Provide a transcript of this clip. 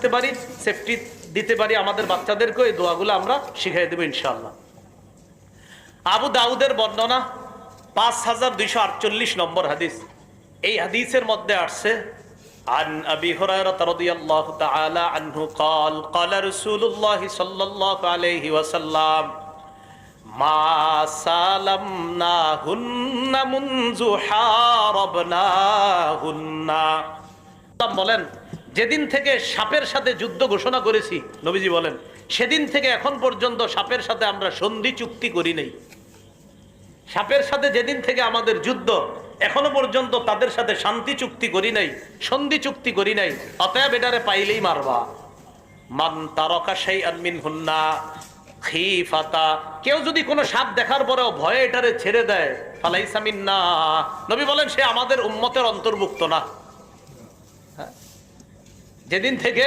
থাকতে পারি, সেফটি দিতে পারি আমাদের বাচ্চাদেরকেও, এই দোয়াগুলো আমরা শিখাই দেবো ইনশাআল্লাহ। আবু দাউদের বর্ণনা 5248 নম্বর হাদিস। এই হাদিসের মধ্যে আসছে عن أبي هريرة رضي الله تعالى عنه قال قال رسول الله صلى الله عليه وسلم ما سالمناهن منذ حاربناهن। বলেন যেদিন থেকে সাপের সাথে যুদ্ধ ঘোষণা করেছি, নবীজি বলেন সেদিন থেকে এখন পর্যন্ত সাপের সাথে আমরা সন্ধি চুক্তি করি নাই। সাপের সাথে যেদিন থেকে আমাদের যুদ্ধ, এখনো পর্যন্ত তাদের সাথে শান্তি চুক্তি করি নাই, সন্ধি চুক্তি করি নাই। অতএব এটারে পাইলেই মারবা। মান তারাকা শাইআন মিনহুন্না খিফাতা, কেউ যদি কোনো সাপ দেখার পরেও ভয়ে এটারে ছেড়ে দেয়, ফালাইসা মিন্না, নবী বলেন সে আমাদের উম্মতের অন্তর্ভুক্ত না। যেদিন থেকে